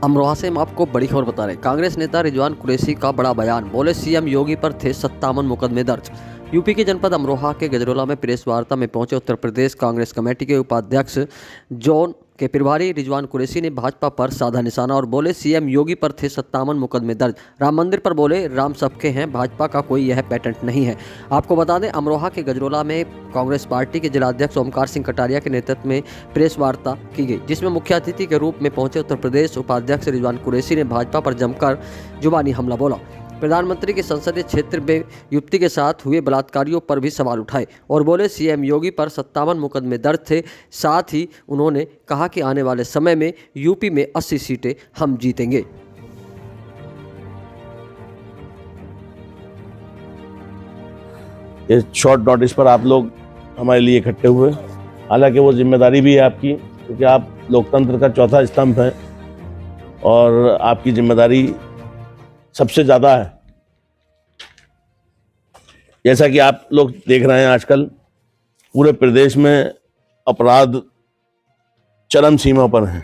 अमरोहा से हम आपको बड़ी खबर बता रहे हैं। कांग्रेस नेता रिजवान कुरैशी का बड़ा बयान, बोले सीएम योगी पर थे 57 मुकदमे दर्ज। यूपी के जनपद अमरोहा के गजरोला में प्रेस वार्ता में पहुंचे उत्तर प्रदेश कांग्रेस कमेटी के उपाध्यक्ष जोन के प्रभारी रिजवान कुरैशी ने भाजपा पर साधा निशाना और बोले सीएम योगी पर थे 57 मुकदमे दर्ज। राम मंदिर पर बोले राम सबके हैं, भाजपा का कोई यह पेटेंट नहीं है। आपको बता दें, अमरोहा के गजरोला में कांग्रेस पार्टी के जिलाध्यक्ष ओमकार सिंह कटारिया के नेतृत्व में प्रेस वार्ता की गई, जिसमें मुख्य अतिथि के रूप में पहुंचे उत्तर प्रदेश उपाध्यक्ष रिजवान कुरैशी ने भाजपा पर जमकर जुबानी हमला बोला। प्रधानमंत्री के संसदीय क्षेत्र में युवती के साथ हुए बलात्कारियों पर भी सवाल उठाए और बोले सीएम योगी पर 57 मुकदमे दर्ज थे। साथ ही उन्होंने कहा कि आने वाले समय में यूपी में 80 सीटें हम जीतेंगे। इस शॉर्ट नोटिस पर आप लोग हमारे लिए इकट्ठे हुए, हालांकि वो जिम्मेदारी भी है आपकी, क्योंकि आप लोकतंत्र का चौथा स्तंभ हैं और आपकी जिम्मेदारी सबसे ज़्यादा है। जैसा कि आप लोग देख रहे हैं, आजकल पूरे प्रदेश में अपराध चरम सीमा पर हैं।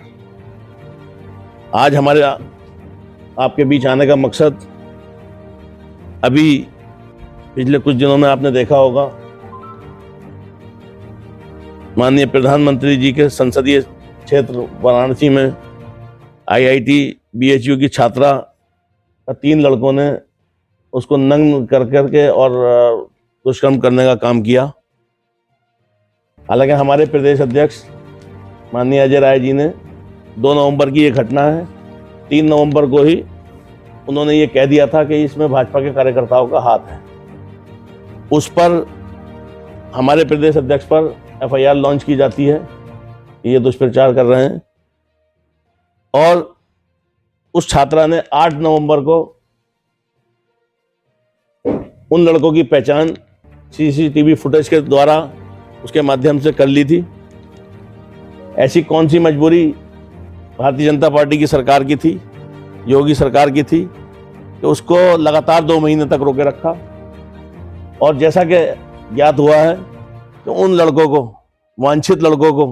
आज हमारे आपके बीच आने का मकसद, अभी पिछले कुछ दिनों में आपने देखा होगा, माननीय प्रधानमंत्री जी के संसदीय क्षेत्र वाराणसी में IIT BHU की छात्रा का 3 लड़कों ने उसको नग्न कर करके और दुष्कर्म करने का काम किया। हालांकि हमारे प्रदेश अध्यक्ष माननीय अजय राय जी ने 2 नवंबर की ये घटना है, 3 नवंबर को ही उन्होंने ये कह दिया था कि इसमें भाजपा के कार्यकर्ताओं का हाथ है। उस पर हमारे प्रदेश अध्यक्ष पर FIR लॉन्च की जाती है, ये दुष्प्रचार कर रहे हैं। और उस छात्रा ने 8 नवंबर को उन लड़कों की पहचान CCTV फुटेज के द्वारा उसके माध्यम से कर ली थी। ऐसी कौन सी मजबूरी भारतीय जनता पार्टी की सरकार की थी, योगी सरकार की थी, कि उसको लगातार 2 महीने तक रोके रखा। और जैसा कि ज्ञात हुआ है कि उन लड़कों को, वांछित लड़कों को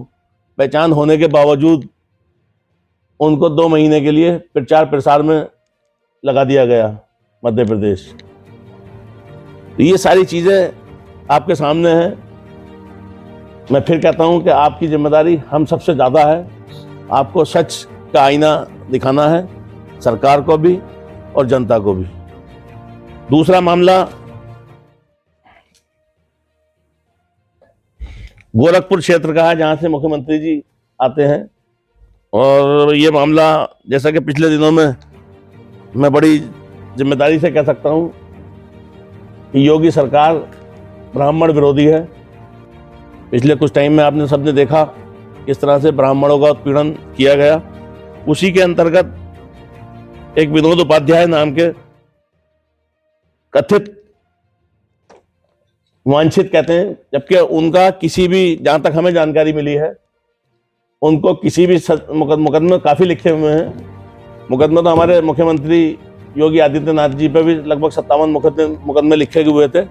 पहचान होने के बावजूद उनको 2 महीने के लिए प्रचार प्रसार में लगा दिया गया मध्य प्रदेश। तो ये सारी चीज़ें आपके सामने हैं। मैं फिर कहता हूं कि आपकी जिम्मेदारी हम सबसे ज़्यादा है। आपको सच का आईना दिखाना है, सरकार को भी और जनता को भी। दूसरा मामला गोरखपुर क्षेत्र का है, जहां से मुख्यमंत्री जी आते हैं। और ये मामला, जैसा कि पिछले दिनों में मैं बड़ी जिम्मेदारी से कह सकता हूं कि योगी सरकार ब्राह्मण विरोधी है। पिछले कुछ टाइम में आपने सबने देखा किस तरह से ब्राह्मणों का उत्पीड़न किया गया। उसी के अंतर्गत एक विनोद उपाध्याय नाम के कथित वांछित कहते हैं, जबकि उनका किसी भी, जहां तक हमें जानकारी मिली है, उनको किसी भी मुकदमे काफ़ी लिखे हुए हैं। मुकदमे तो हमारे मुख्यमंत्री योगी आदित्यनाथ जी पे भी लगभग 57 मुकदमे लिखे हुए थे।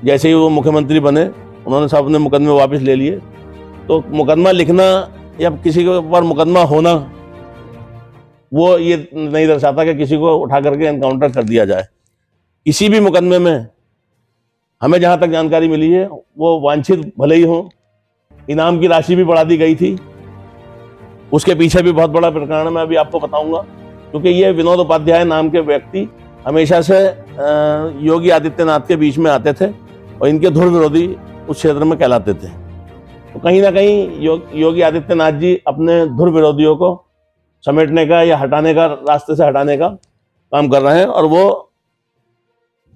जैसे ही वो मुख्यमंत्री बने, उन्होंने सब अपने मुकदमे वापस ले लिए। तो मुकदमा लिखना या किसी के ऊपर मुकदमा होना, वो ये नहीं दर्शाता कि किसी को उठा करके एनकाउंटर कर दिया जाए। किसी भी मुकदमे में हमें जहाँ तक जानकारी मिली है, वो वांछित भले ही हों, इनाम की राशि भी बढ़ा दी गई थी। उसके पीछे भी बहुत बड़ा प्रकरण मैं अभी आपको बताऊंगा, क्योंकि ये विनोद उपाध्याय नाम के व्यक्ति हमेशा से योगी आदित्यनाथ के बीच में आते थे और इनके धुर विरोधी उस क्षेत्र में कहलाते थे। तो कहीं ना कहीं योगी आदित्यनाथ जी अपने धुर विरोधियों को समेटने का या हटाने का, रास्ते से हटाने का काम कर रहे हैं। और वो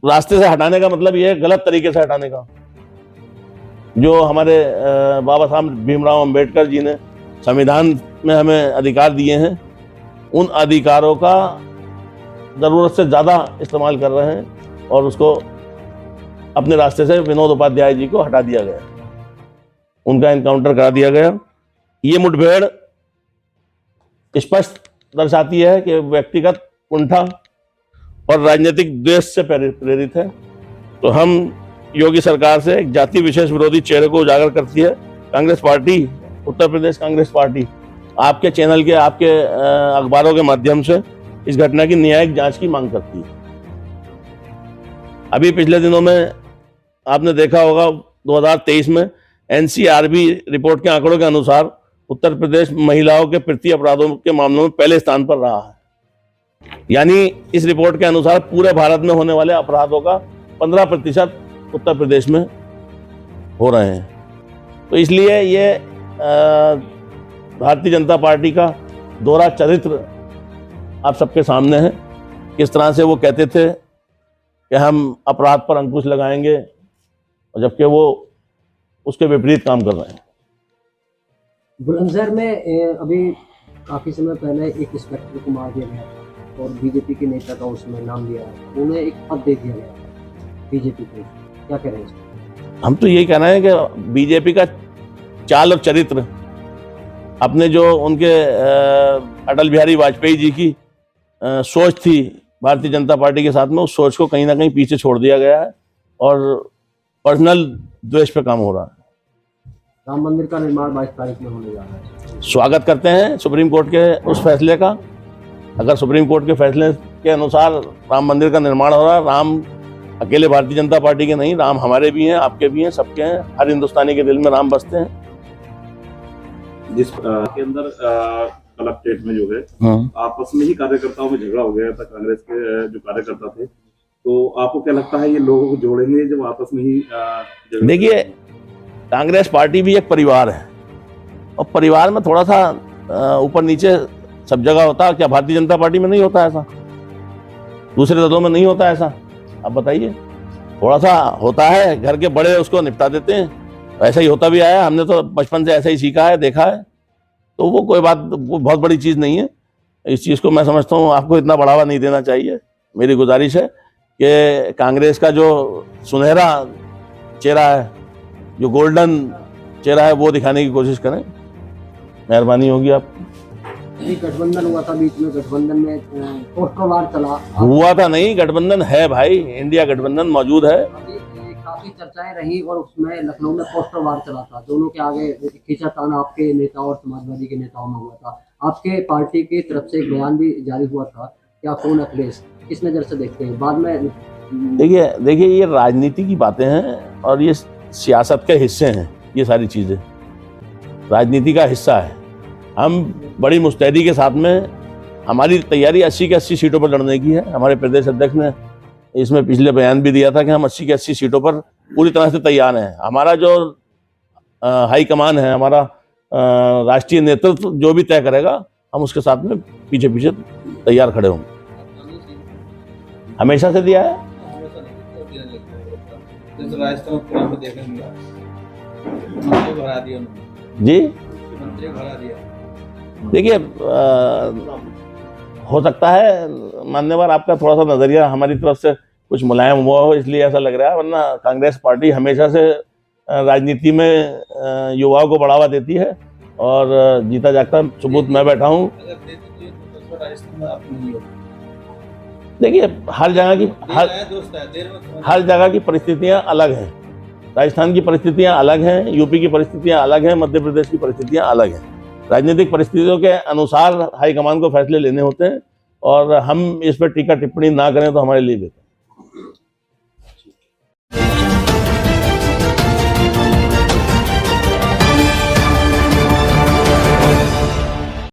रास्ते से हटाने का मतलब ये गलत तरीके से हटाने का। जो हमारे बाबा साहब भीमराव अंबेडकर जी ने संविधान में हमें अधिकार दिए हैं, उन अधिकारों का ज़रूरत से ज़्यादा इस्तेमाल कर रहे हैं और उसको अपने रास्ते से विनोद उपाध्याय जी को हटा दिया गया, उनका एनकाउंटर करा दिया गया। ये मुठभेड़ स्पष्ट दर्शाती है कि व्यक्तिगत कुंठा और राजनीतिक द्वेष से प्रेरित है। तो हम योगी सरकार से एक जाति विशेष विरोधी चेहरे को उजागर करती है कांग्रेस पार्टी, उत्तर प्रदेश कांग्रेस पार्टी, आपके चैनल के, आपके अखबारों के माध्यम से इस घटना की न्यायिक जांच की मांग करती है। अभी पिछले दिनों में आपने देखा होगा 2023 में एनसीआरबी रिपोर्ट के आंकड़ों के अनुसार उत्तर प्रदेश महिलाओं के प्रति अपराधों के मामलों में पहले स्थान पर रहा है। यानी इस रिपोर्ट के अनुसार पूरे भारत में होने वाले अपराधों का 15% उत्तर प्रदेश में हो रहे हैं। तो इसलिए ये भारतीय जनता पार्टी का दोहरा चरित्र आप सबके सामने है। किस तरह से वो कहते थे कि हम अपराध पर अंकुश लगाएंगे, और जबकि वो उसके विपरीत काम कर रहे हैं। बुलंदशहर में अभी काफी समय पहले एक इंस्पेक्टर को मार दिया गया और बीजेपी के नेता का उसमें नाम लिया है, उन्हें एक पद दे दिया गया बीजेपी को, क्या कह रहे हैं? हम तो यही कह रहे हैं कि बीजेपी का चाल और चरित्र, अपने जो उनके अटल बिहारी वाजपेयी जी की सोच थी भारतीय जनता पार्टी के साथ में, उस सोच को कहीं ना कहीं पीछे छोड़ दिया गया है और पर्सनल द्वेष पे काम हो रहा है। राम मंदिर का निर्माण 22 तारीख में होने जा रहा है। स्वागत करते हैं सुप्रीम कोर्ट के उस फैसले का। अगर सुप्रीम कोर्ट के फैसले के अनुसार राम मंदिर का निर्माण हो रहा है, राम अकेले भारतीय जनता पार्टी के नहीं, राम हमारे भी हैं, आपके भी हैं, सबके हैं। हर हिंदुस्तानी के दिल में राम बसते हैं। जिस के अंदर कलेक्ट्रेट में जो है आपस में ही कार्यकर्ताओं में झगड़ा हो गया था, कांग्रेस के जो कार्यकर्ता थे, तो आपको क्या लगता है ये लोगों को जोड़ेंगे जब आपस में ही देखिए, कांग्रेस पार्टी भी एक परिवार है और परिवार में थोड़ा सा ऊपर नीचे सब जगह होता है। क्या भारतीय जनता पार्टी में नहीं होता ऐसा? दूसरे दलों में नहीं होता ऐसा? आप बताइए। थोड़ा सा होता है, घर के बड़े उसको निपटा देते हैं, ऐसा ही होता भी आया। हमने तो बचपन से ऐसा ही सीखा है, देखा है। तो वो कोई बात, वो बहुत बड़ी चीज़ नहीं है। इस चीज़ को मैं समझता हूँ आपको इतना बढ़ावा नहीं देना चाहिए। मेरी गुजारिश है कि कांग्रेस का जो सुनहरा चेहरा है, जो गोल्डन चेहरा है, वो दिखाने की कोशिश करें। मेहरबानी होगी आप। गठबंधन हुआ था बीच में, गठबंधन में पोस्टर वार चला। हुआ था नहीं, गठबंधन है भाई, इंडिया गठबंधन मौजूद है। काफी चर्चाएं रही और उसमें लखनऊ में पोस्टर वार चला था, दोनों के आगे खींचातान आपके नेताओं और समाजवादी के नेताओं में हुआ था। आपके पार्टी की तरफ से एक बयान भी जारी हुआ था, क्या कौन अखिलेश, किस नजर से देखते हैं? बाद में देखिए ये राजनीति की बातें हैं और ये सियासत के हिस्से हैं। ये सारी चीजें राजनीति का हिस्सा है। हम बड़ी मुस्तैदी के साथ में, हमारी तैयारी 80 के 80 सीटों पर लड़ने की है। हमारे प्रदेश अध्यक्ष ने इसमें पिछले बयान भी दिया था कि हम 80 की 80 सीटों पर पूरी तरह से तैयार हैं। हमारा जो हाईकमान है, हमारा राष्ट्रीय नेतृत्व जो भी तय करेगा, हम उसके साथ में पीछे पीछे तैयार खड़े होंगे। हमेशा से दिया है। जी देखिए, हो सकता है मान्यवर आपका थोड़ा सा नजरिया हमारी तरफ से कुछ मुलायम हुआ हो, इसलिए ऐसा लग रहा है। वरना कांग्रेस पार्टी हमेशा से राजनीति में युवाओं को बढ़ावा देती है और जीता जागता सबूत मैं बैठा हूँ। देखिए, हर जगह की परिस्थितियां अलग हैं। राजस्थान की परिस्थितियां अलग हैं, यूपी की परिस्थितियां अलग हैं, मध्य प्रदेश की परिस्थितियां अलग हैं। राजनीतिक परिस्थितियों के अनुसार हाईकमान को फैसले लेने होते हैं और हम इस पर टीका टिप्पणी ना करें तो हमारे लिए बेहतर।